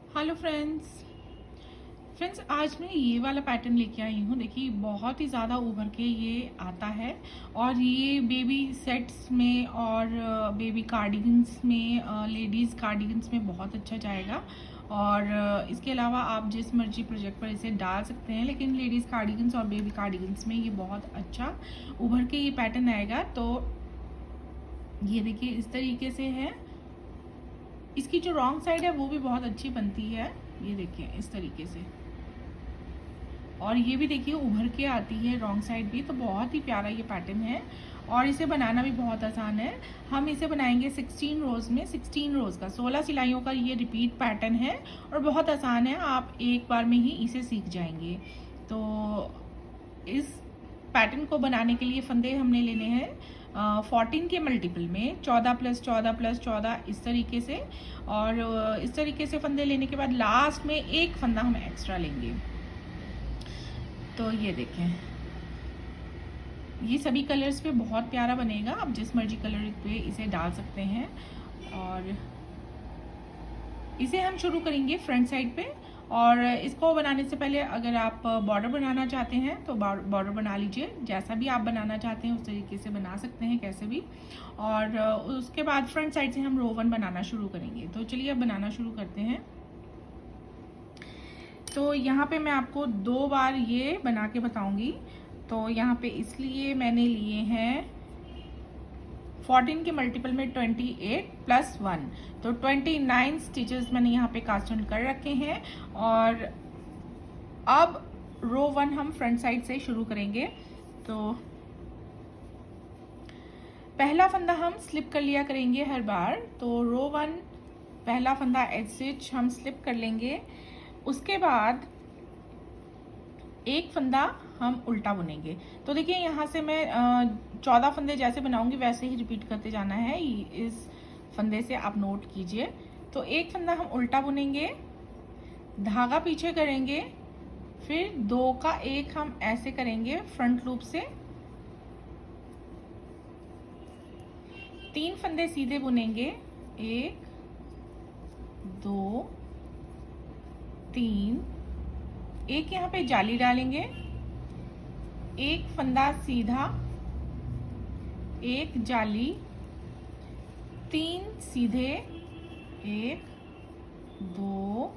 Hello friends आज मैं ये वाला पैटर्न लेके आई हूँ। देखिए बहुत ही ज़्यादा उभर के ये आता है और ये बेबी सेट्स में और बेबी कार्डिगन्स में, लेडीज़ कार्डिगन्स में बहुत अच्छा जाएगा। और इसके अलावा आप जिस मर्जी प्रोजेक्ट पर इसे डाल सकते हैं, लेकिन लेडीज़ कार्डिगन्स और बेबी कार्डिगन्स में ये बहुत अच्छा उभर के ये पैटर्न आएगा। तो ये देखिए इस तरीके से है। इसकी जो रॉन्ग साइड है वो भी बहुत अच्छी बनती है, ये देखिए इस तरीके से। और ये भी देखिए उभर के आती है रॉन्ग साइड भी, तो बहुत ही प्यारा ये पैटर्न है और इसे बनाना भी बहुत आसान है। हम इसे बनाएंगे 16 रोज़ में, 16 रोज़ का 16 सिलाइयों का ये रिपीट पैटर्न है और बहुत आसान है, आप एक बार में ही इसे सीख जाएंगे। तो इस पैटर्न को बनाने के लिए फंदे हमने लेने हैं 14 के मल्टीपल में, 14 + 14 + 14 इस तरीके से। और इस तरीके से फंदे लेने के बाद लास्ट में एक फंदा हम एक्स्ट्रा लेंगे। तो ये देखें, ये सभी कलर्स पे बहुत प्यारा बनेगा, आप जिस मर्जी कलर पे इसे डाल सकते हैं। और इसे हम शुरू करेंगे फ्रंट साइड पे। और इसको बनाने से पहले अगर आप बॉर्डर बनाना चाहते हैं तो बॉर्डर बना लीजिए, जैसा भी आप बनाना चाहते हैं उस तरीके से बना सकते हैं, कैसे भी। और उसके बाद फ्रंट साइड से हम रो 1 बनाना शुरू करेंगे। तो चलिए अब बनाना शुरू करते हैं। तो यहाँ पे मैं आपको 2 बार ये बना के बताऊंगी। तो यहाँ पे इसलिए मैंने लिए हैं 14 के मल्टीपल में 28 + 1, तो 29 स्टिचेस मैंने यहाँ पे कास्ट ऑन कर रखे हैं। और अब रो 1 हम फ्रंट साइड से शुरू करेंगे। तो पहला फंदा हम स्लिप कर लिया करेंगे हर बार। तो रो 1 पहला फंदा एज स्टिच हम स्लिप कर लेंगे। उसके बाद एक फंदा हम उल्टा बुनेंगे। तो देखिए यहाँ से मैं 14 फंदे जैसे बनाऊंगी वैसे ही रिपीट करते जाना है, इस फंदे से आप नोट कीजिए। तो एक फंदा हम उल्टा बुनेंगे, धागा पीछे करेंगे, फिर 2 का 1 हम ऐसे करेंगे फ्रंट लूप से, 3 फंदे सीधे बुनेंगे, 1 2 3, एक यहाँ पे जाली डालेंगे, एक फंदा सीधा, एक जाली, 3 सीधे, 1 2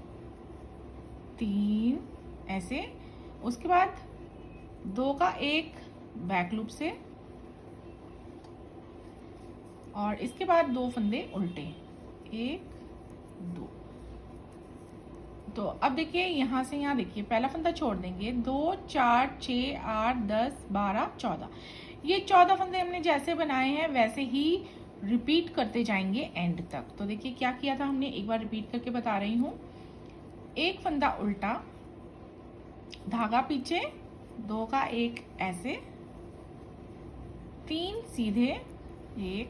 3 ऐसे। उसके बाद 2 का 1 बैक लूप से और इसके बाद 2 फंदे उल्टे, 1 2। तो अब देखिए यहाँ से यहाँ देखिए पहला फंदा छोड़ देंगे, 2 4 6 8 10 12 14। ये 14 फंदे हमने जैसे बनाए हैं वैसे ही रिपीट करते जाएंगे एंड तक। तो देखिए क्या किया था हमने, एक बार रिपीट करके बता रही हूँ। एक फंदा उल्टा, धागा पीछे, 2 का 1 ऐसे, 3 सीधे, 1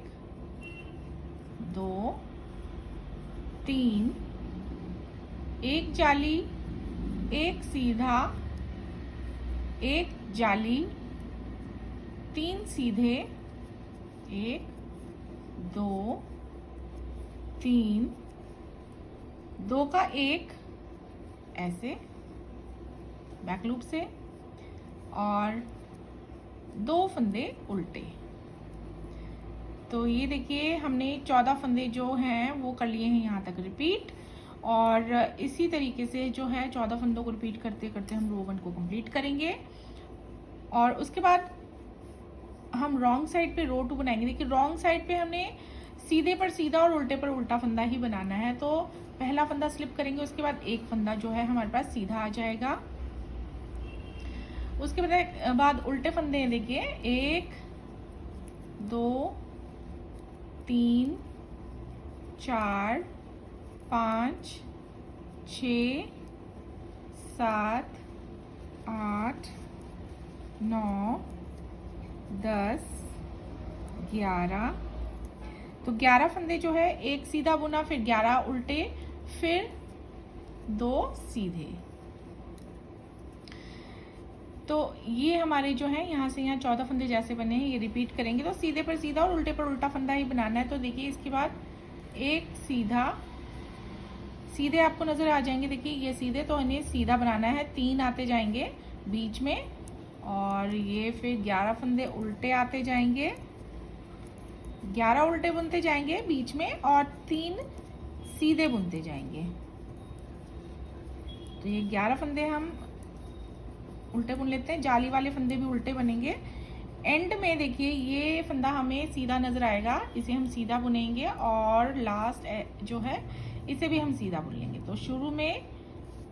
2 3, एक जाली, एक सीधा, एक जाली, 3 सीधे, 1 2 3, 2 का 1 ऐसे बैक लूप से और 2 फंदे उल्टे। तो ये देखिए हमने 14 फंदे जो हैं वो कर लिए हैं यहाँ तक रिपीट। और इसी तरीके से जो है 14 फंदों को रिपीट करते करते हम रो 1 को कंप्लीट करेंगे। और उसके बाद हम रॉन्ग साइड पे रो 2 बनाएंगे। देखिए रॉन्ग साइड पे हमने सीधे पर सीधा और उल्टे पर उल्टा फंदा ही बनाना है। तो पहला फंदा स्लिप करेंगे, उसके बाद एक फंदा जो है हमारे पास सीधा आ जाएगा। उसके बाद उल्टे फंदे हैं, देखिए 1 2 3 4 5 6 7 8 9 10 11। तो 11 फंदे जो है, एक सीधा बुना, फिर 11 उल्टे, फिर 2 सीधे। तो ये हमारे जो है यहाँ से यहाँ 14 फंदे जैसे बने हैं ये रिपीट करेंगे। तो सीधे पर सीधा और उल्टे पर उल्टा फंदा ही बनाना है। तो देखिए इसके बाद एक सीधा, सीधे आपको नजर आ जाएंगे। देखिए ये सीधे, तो इन्हें सीधा बनाना है। 3 आते जाएंगे बीच में, और ये फिर 11 फंदे उल्टे आते जाएंगे, 11 उल्टे बुनते जाएंगे बीच में, और 3 सीधे बुनते जाएंगे। तो ये 11 फंदे हम उल्टे बुन लेते हैं, जाली वाले फंदे भी उल्टे बनेंगे। एंड में देखिए ये फंदा हमें सीधा नजर आएगा, इसे हम सीधा बुनेंगे, और लास्ट जो है इसे भी हम सीधा बुन लेंगे। तो शुरू में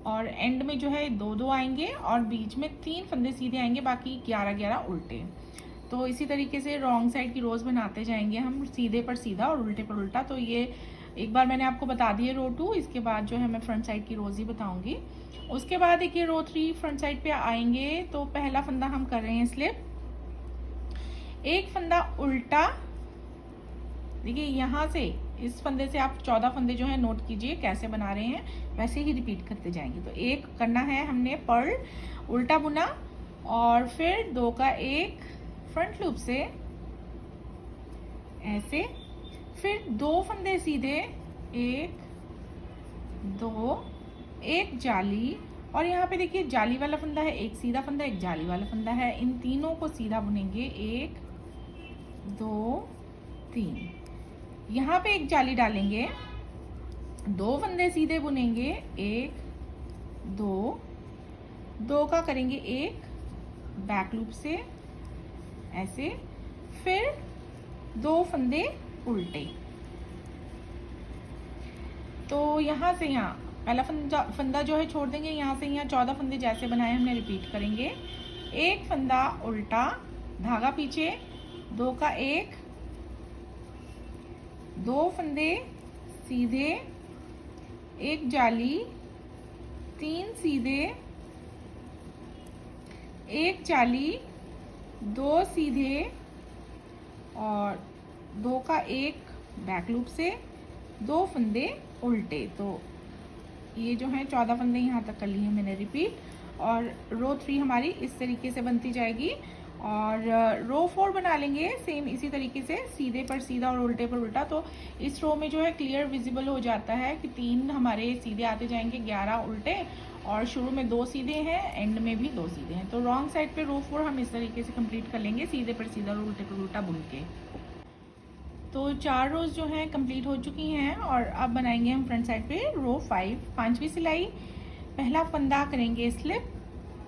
और एंड में जो है 2-2 आएंगे, और बीच में 3 फंदे सीधे आएंगे, बाकी 11-11 उल्टे। तो इसी तरीके से रॉन्ग साइड की रोज बनाते जाएंगे हम, सीधे पर सीधा और उल्टे पर उल्टा। तो ये एक बार मैंने आपको बता दिए रो 2, इसके बाद जो है मैं फ्रंट साइड की रोज ही बताऊंगी। उसके बाद देखिए रो 3 फ्रंट साइड पे आएंगे। तो पहला फंदा हम कर रहे हैं स्लिप, एक फंदा उल्टा। देखिए यहाँ से इस फंदे से आप 14 फंदे जो है नोट कीजिए कैसे बना रहे हैं, वैसे ही रिपीट करते जाएंगे। तो एक करना है हमने पर्ल, उल्टा बुना, और फिर 2 का 1 फ्रंट लूप से ऐसे, फिर 2 फंदे सीधे, 1 2, 1 जाली, और यहाँ पे देखिए जाली वाला फंदा है, एक सीधा फंदा, एक जाली वाला फंदा है। इन तीनों को सीधा बुनेंगे, 1 2 3। यहाँ पे एक जाली डालेंगे, 2 फंदे सीधे बुनेंगे, 1 2, 2 का करेंगे 1 बैक लूप से ऐसे, फिर 2 फंदे उल्टे। तो यहाँ से यहाँ पहला फंदा जो है छोड़ देंगे, यहाँ से यहाँ 14 फंदे जैसे बनाए हमने रिपीट करेंगे। एक फंदा उल्टा, धागा पीछे, 2 का 1, 2 फंदे सीधे, 1 जाली, 3 सीधे, 1 जाली, 2 सीधे, और 2 का 1 बैक लूप से, 2 फंदे उल्टे। तो ये जो है 14 फंदे यहाँ तक कर लिए मैंने रिपीट, और रो 3 हमारी इस तरीके से बनती जाएगी। और रो 4 बना लेंगे सेम इसी तरीके से, सीधे पर सीधा और उल्टे पर उल्टा। तो इस रो में जो है क्लियर विजिबल हो जाता है कि 3 हमारे सीधे आते जाएंगे, 11 उल्टे, और शुरू में 2 सीधे हैं, एंड में भी 2 सीधे हैं। तो रॉन्ग साइड पे रो 4 हम इस तरीके से कंप्लीट कर लेंगे, सीधे पर सीधा और उल्टे पर उल्टा बुन के। तो 4 रोज जो हैं कंप्लीट हो चुकी हैं, और अब बनाएंगे हम फ्रंट साइड पे रो 5, 5वीं सिलाई। पहला फंदा करेंगे स्लिप,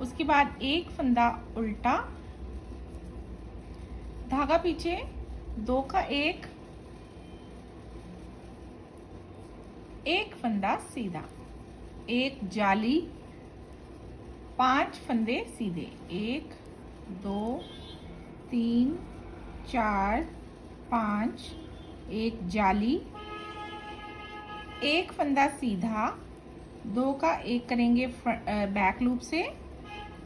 उसके बाद एक फंदा उल्टा, धागा पीछे, 2 का 1, एक फंदा सीधा, 1 जाली, 5 फंदे सीधे, 1 2 3 4 5, 1 जाली, 1 फंदा सीधा, 2 का 1 करेंगे बैक लूप से,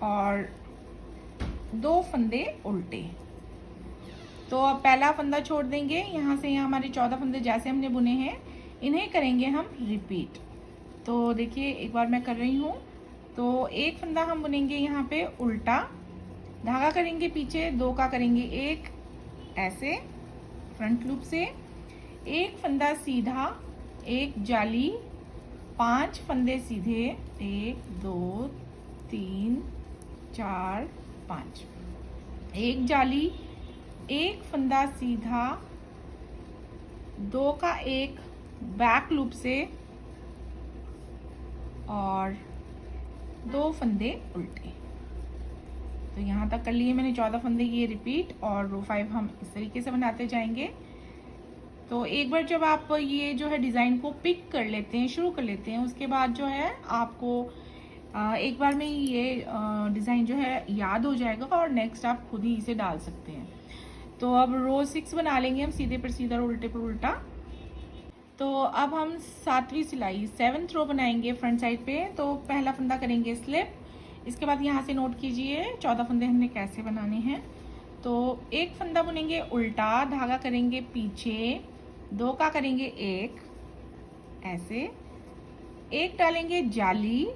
और 2 फंदे उल्टे। तो अब पहला फंदा छोड़ देंगे, यहाँ से यहाँ हमारे 14 फंदे जैसे हमने बुने हैं, इन्हें करेंगे हम रिपीट। तो देखिए एक बार मैं कर रही हूँ। तो एक फंदा हम बुनेंगे यहाँ पे उल्टा, धागा करेंगे पीछे, 2 का करेंगे 1 ऐसे फ्रंट लूप से, 1 फंदा सीधा, 1 जाली, 5 फंदे सीधे, 1 2 3 4 5, 1 जाली, 1 फंदा सीधा, 2 का 1 बैक लूप से, और 2 फंदे उल्टे। तो यहाँ तक कर लिए मैंने 14 फंदे, ये रिपीट, और रो 5 हम इस तरीके से बनाते जाएंगे। तो एक बार जब आप ये जो है डिज़ाइन को पिक कर लेते हैं, शुरू कर लेते हैं, उसके बाद जो है आपको एक बार में ये डिज़ाइन जो है याद हो जाएगा, और नेक्स्ट आप खुद ही इसे डाल सकते हैं। तो अब रो 6 बना लेंगे हम, सीधे पर सीधा और उल्टे पर उल्टा। तो अब हम 7वीं सिलाई 7th रो बनाएंगे फ्रंट साइड पे। तो पहला फंदा करेंगे स्लिप, इसके बाद यहाँ से नोट कीजिए 14 फंदे हमने कैसे बनाने हैं। तो एक फंदा बुनेंगे उल्टा, धागा करेंगे पीछे, 2 का करेंगे 1 ऐसे, 1 डालेंगे जाली,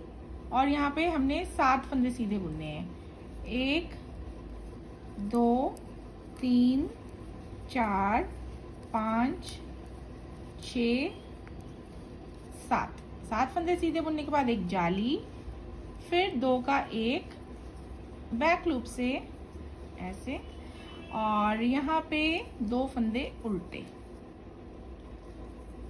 और यहाँ पे हमने 7 फंदे सीधे बुनने हैं, 1 2 3 4 5 6 7, 7 फंदे सीधे बुनने के बाद एक जाली, फिर 2 का 1 बैक लूप से ऐसे, और यहाँ पे 2 फंदे उल्टे।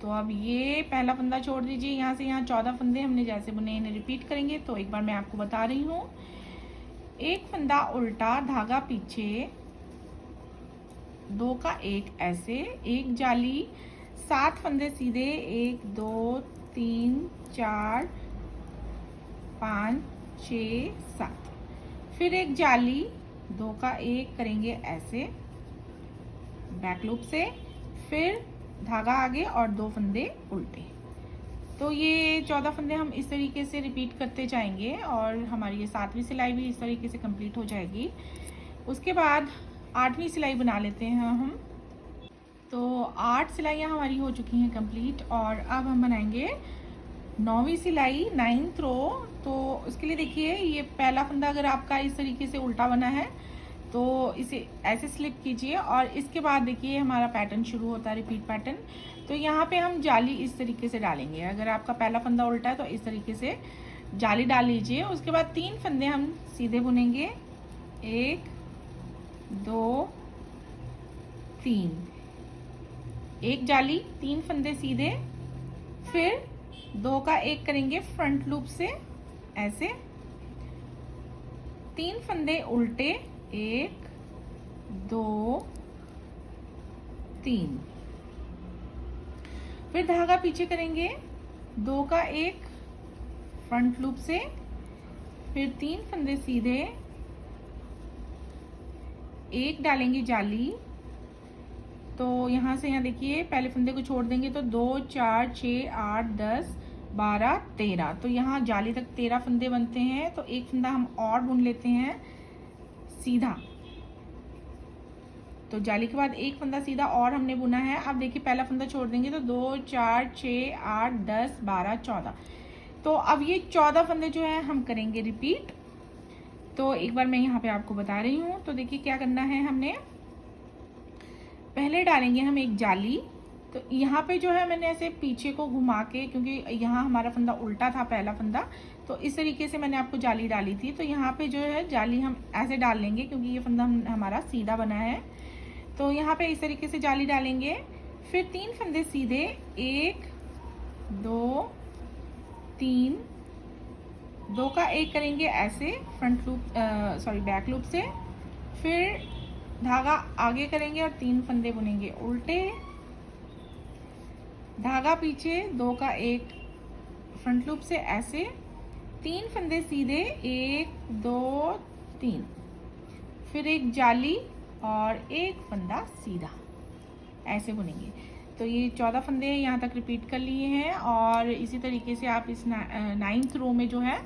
तो अब ये पहला फंदा छोड़ दीजिए, यहाँ से यहाँ 14 फंदे हमने जैसे बुने इन्हें रिपीट करेंगे। तो एक बार मैं आपको बता रही हूँ, एक फंदा उल्टा, धागा पीछे, 2 का 1 ऐसे, एक जाली, 7 फंदे सीधे, 1 2 3 4 5 6 7, फिर एक जाली, 2 का 1 करेंगे ऐसे बैक लूप से, फिर धागा आगे और 2 फंदे उल्टे। तो ये 14 फंदे हम इस तरीके से रिपीट करते जाएंगे और हमारी ये 7वीं सिलाई भी इस तरीके से कंप्लीट हो जाएगी। उसके बाद 8वीं सिलाई बना लेते हैं हम। तो 8 सिलाइयाँ हमारी हो चुकी हैं कंप्लीट, और अब हम बनाएंगे 9वीं सिलाई, 9th रो। तो उसके लिए देखिए, ये पहला फंदा अगर आपका इस तरीके से उल्टा बना है तो इसे ऐसे स्लिप कीजिए, और इसके बाद देखिए हमारा पैटर्न शुरू होता है, रिपीट पैटर्न। तो यहाँ पे हम जाली इस तरीके से डालेंगे। अगर आपका पहला फंदा उल्टा है तो इस तरीके से जाली डाल लीजिए। उसके बाद 3 फंदे हम सीधे बुनेंगे, 1 2 3, एक जाली, 3 फंदे सीधे, फिर 2 का 1 करेंगे फ्रंट लूप से ऐसे, 3 फंदे उल्टे, 1 2 3, फिर धागा पीछे करेंगे, 2 का 1 फ्रंट लूप से, फिर 3 फंदे सीधे, 1 डालेंगे जाली। तो यहाँ से यहाँ देखिए पहले फंदे को छोड़ देंगे तो 2 4 6 8 10 12 13, तो यहाँ जाली तक 13 फंदे बनते हैं। तो एक फंदा हम और बुन लेते हैं सीधा। तो जाली के बाद एक फंदा सीधा और हमने बुना है। अब देखिए पहला फंदा छोड़ देंगे तो 2 4 6 8 10 12 14, तो अब ये 14 फंदे जो है हम करेंगे रिपीट। तो एक बार मैं यहाँ पे आपको बता रही हूँ। तो देखिए क्या करना है, हमने पहले डालेंगे हम एक जाली। तो यहाँ पे जो है मैंने ऐसे पीछे को घुमा के, क्योंकि यहाँ हमारा फंदा उल्टा था पहला फंदा, तो इस तरीके से मैंने आपको जाली डाली थी। तो यहाँ पे जो है जाली हम ऐसे डाल लेंगे क्योंकि ये फंदा हमारा सीधा बना है। तो यहाँ पे इस तरीके से जाली डालेंगे, फिर 3 फंदे सीधे, 1 2 3, 2 का 1 करेंगे ऐसे फ्रंट लूप बैक लूप से, फिर धागा आगे करेंगे और 3 फंदे बुनेंगे उल्टे, धागा पीछे, 2 का 1 फ्रंट लूप से ऐसे, 3 फंदे सीधे, 1 2 3, फिर एक जाली और एक फंदा सीधा, ऐसे बुनेंगे। तो ये 14 फंदे यहाँ तक रिपीट कर लिए हैं। और इसी तरीके से आप इस 9th रो में जो है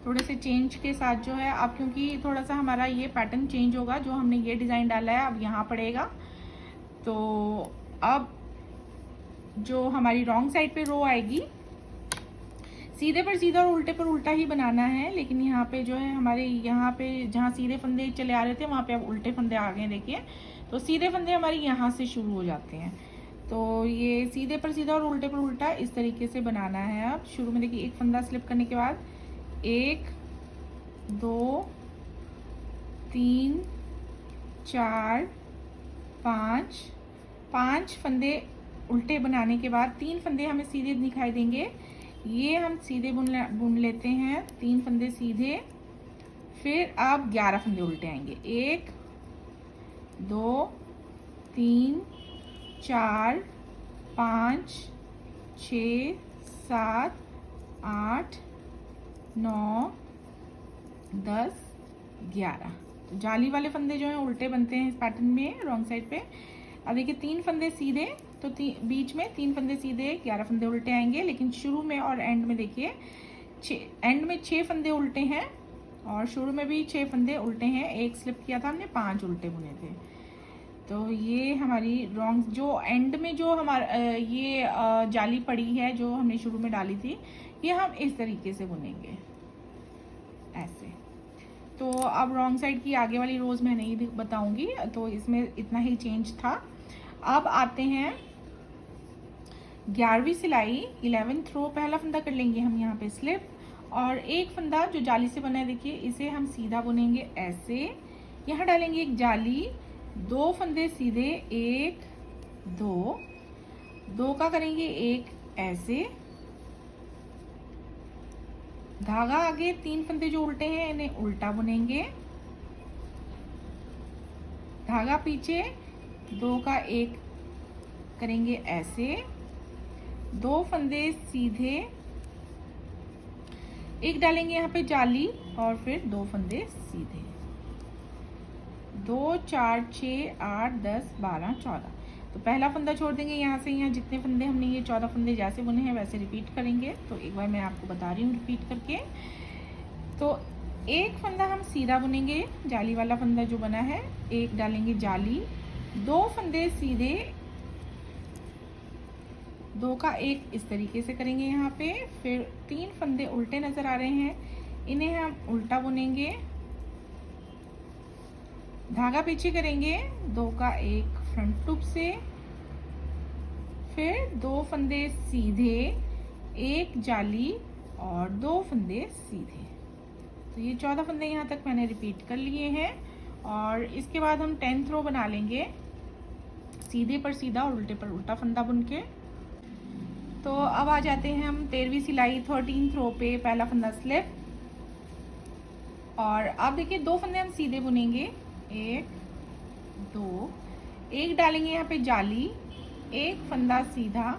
थोड़े से चेंज के साथ जो है, अब क्योंकि थोड़ा सा हमारा ये पैटर्न चेंज होगा, जो हमने ये डिज़ाइन डाला है अब यहाँ पड़ेगा। तो अब जो हमारी रॉन्ग साइड पे रो आएगी, सीधे पर सीधा और उल्टे पर उल्टा ही बनाना है। लेकिन यहाँ पे जो है हमारे यहाँ पे जहाँ सीधे फंदे चले आ रहे थे वहाँ पे अब उल्टे फंदे आ गए। देखिए तो सीधे फंदे हमारे यहाँ से शुरू हो जाते हैं। तो ये सीधे पर सीधा और उल्टे पर उल्टा इस तरीके से बनाना है। अब शुरू में देखिए एक फंदा स्लिप करने के बाद 1 2 3 4 5 फंदे उल्टे बनाने के बाद 3 फंदे हमें सीधे दिखाई देंगे, ये हम सीधे बुन लेते हैं, 3 फंदे सीधे, फिर अब 11 फंदे उल्टे आएंगे, 1 2 3 4 5 6 7 8 9 10 11। तो जाली वाले फंदे जो हैं उल्टे बनते हैं इस पैटर्न में रॉन्ग साइड पे। अब देखिए 3 फंदे सीधे, तो बीच में 3 फंदे सीधे, 11 फंदे उल्टे आएंगे। लेकिन शुरू में और एंड में देखिए एंड में 6 फंदे उल्टे हैं और शुरू में भी 6 फंदे उल्टे हैं। एक स्लिप किया था हमने, 5 उल्टे बुने थे। तो ये हमारी रॉन्ग जो एंड में जो हमारा ये जाली पड़ी है जो हमने शुरू में डाली थी, ये हम इस तरीके से बुनेंगे ऐसे। तो अब रॉन्ग साइड की आगे वाली रोज मैं नहीं बताऊंगी, तो इसमें इतना ही चेंज था। अब आते हैं 11वीं सिलाई 11th रो पहला फंदा कर लेंगे हम यहाँ पे स्लिप, और एक फंदा जो जाली से बना है देखिए इसे हम सीधा बुनेंगे ऐसे, यहाँ डालेंगे एक जाली, 2 फंदे सीधे, 1 2, 2 का करेंगे एक ऐसे, धागा आगे, 3 फंदे जो उल्टे हैं इन्हें उल्टा बुनेंगे, धागा पीछे, 2 का एक करेंगे ऐसे, 2 फंदे सीधे, एक डालेंगे यहाँ पे जाली और फिर 2 फंदे सीधे, 2 4 6 8 10 12 14। तो पहला फंदा छोड़ देंगे यहाँ से, यहाँ जितने फंदे हमने ये 14 फंदे जैसे बुने हैं वैसे रिपीट करेंगे। तो एक बार मैं आपको बता रही हूँ रिपीट करके। तो एक फंदा हम सीधा बुनेंगे, जाली वाला फंदा जो बना है, एक डालेंगे जाली, 2 फंदे सीधे, 2 का एक इस तरीके से करेंगे यहाँ पे, फिर 3 फंदे उल्टे नजर आ रहे हैं इन्हें हम उल्टा बुनेंगे, धागा पीछे करेंगे, 2 का एक फ्रंट लूप से, फिर 2 फंदे सीधे, एक जाली और 2 फंदे सीधे। तो ये 14 फंदे यहाँ तक मैंने रिपीट कर लिए हैं। और इसके बाद हम 10th रो बना लेंगे, सीधे पर सीधा और उल्टे पर उल्टा फंदा बुन के। तो अब आ जाते हैं हम 13वीं सिलाई 13th रो पे, पहला फंदा स्लिप, और अब देखिए 2 फंदे हम सीधे बुनेंगे, 1 2, एक डालेंगे यहाँ पे जाली, एक फंदा सीधा,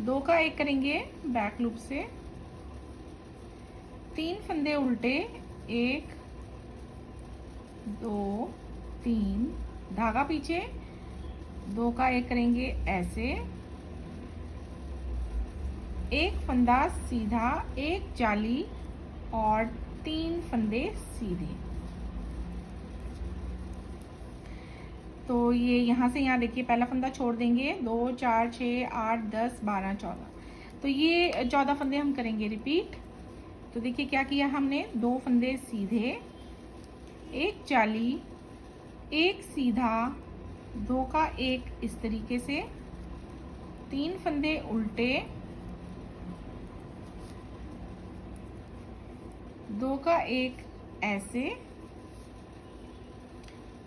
2 का एक करेंगे बैक लूप से, 3 फंदे उल्टे, 1 2 3, धागा पीछे, 2 का एक करेंगे ऐसे, एक फंदा सीधा, एक जाली और 3 फंदे सीधे। तो ये यहाँ से यहाँ देखिए पहला फंदा छोड़ देंगे, 2 4 6 8 10 12 14। तो ये 14 फंदे हम करेंगे रिपीट। तो देखिए क्या किया हमने, 2 फंदे सीधे, एक जाली, एक सीधा, 2 का एक इस तरीके से, 3 फंदे उल्टे, 2 का एक ऐसे,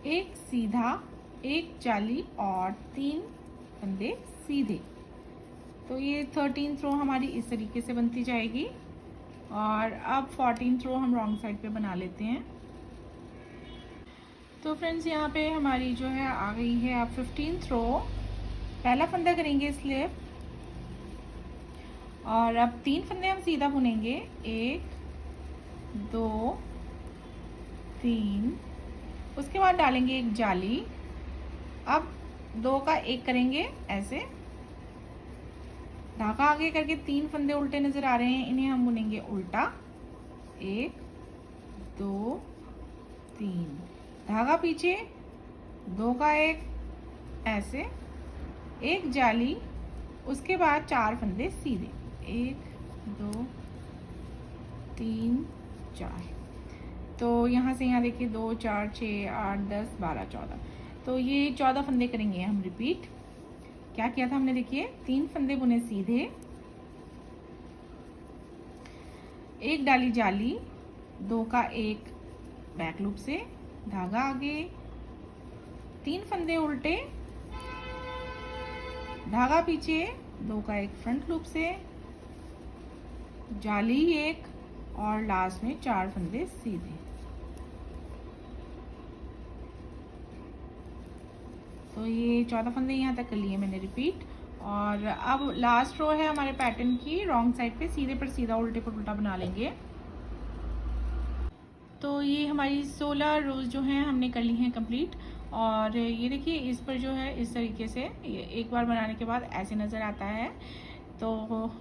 एक सीधा, एक जाली और 3 फंदे सीधे। तो ये 13th रो हमारी इस तरीके से बनती जाएगी। और अब 14th रो हम रॉन्ग साइड पे बना लेते हैं। तो फ्रेंड्स यहाँ पे हमारी जो है आ गई है अब 15th रो, पहला फंदा करेंगे स्लिप, और अब 3 फंदे हम सीधा बुनेंगे, 1 2 3, उसके बाद डालेंगे एक जाली, अब 2 का एक करेंगे ऐसे, धागा आगे करके 3 फंदे उल्टे नजर आ रहे हैं इन्हें हम बुनेंगे उल्टा, 1 2 3, धागा पीछे, 2 का एक ऐसे, एक जाली, उसके बाद 4 फंदे सीधे, 1 2 3 4। तो यहाँ से यहाँ देखिए 2 4 6 8 10 12 14। तो ये 14 फंदे करेंगे हम रिपीट। क्या किया था हमने, देखिए 3 फंदे बुने सीधे, एक डाली जाली, 2 का एक बैक लूप से, धागा आगे, 3 फंदे उल्टे, धागा पीछे, 2 का एक फ्रंट लूप से, जाली एक और लास्ट में 4 फंदे सीधे। तो ये 14 फंदे यहाँ तक कर लिए मैंने रिपीट। और अब लास्ट रो है हमारे पैटर्न की, रॉन्ग साइड पे सीधे पर सीधा उल्टे पर उल्टा बना लेंगे। तो ये हमारी 16 रोज जो हैं हमने कर ली हैं कंप्लीट। और ये देखिए इस पर जो है इस तरीके से ये एक बार बनाने के बाद ऐसे नज़र आता है। तो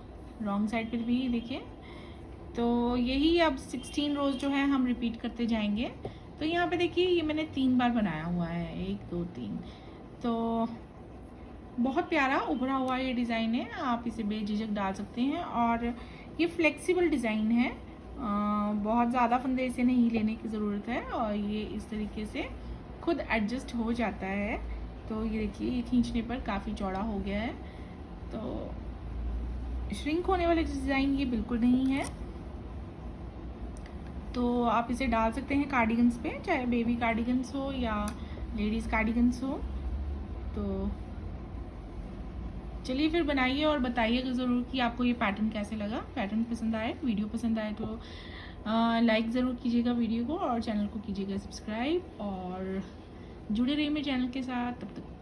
रॉन्ग साइड पर भी देखिए। तो यही अब 16 रोज जो है हम रिपीट करते जाएंगे। तो यहाँ पे देखिए ये मैंने 3 बार बनाया हुआ है, 1 2 3। तो बहुत प्यारा उभरा हुआ ये डिज़ाइन है, आप इसे बेझिझक डाल सकते हैं। और ये फ्लेक्सिबल डिज़ाइन है, बहुत ज़्यादा फंदे इसे नहीं लेने की ज़रूरत है और ये इस तरीके से खुद एडजस्ट हो जाता है। तो ये देखिए ये खींचने पर काफ़ी चौड़ा हो गया है। तो श्रिंक होने वाले डिज़ाइन ये बिल्कुल नहीं है। तो आप इसे डाल सकते हैं कार्डिगन्स पे, चाहे बेबी कार्डिगन्स हो या लेडीज़ कार्डिगन्स हो। तो चलिए फिर बनाइए और बताइएगा ज़रूर कि आपको ये पैटर्न कैसे लगा। पैटर्न पसंद आए, वीडियो पसंद आए तो लाइक ज़रूर कीजिएगा वीडियो को और चैनल को कीजिएगा सब्सक्राइब और जुड़े रहिए मेरे चैनल के साथ। तब तक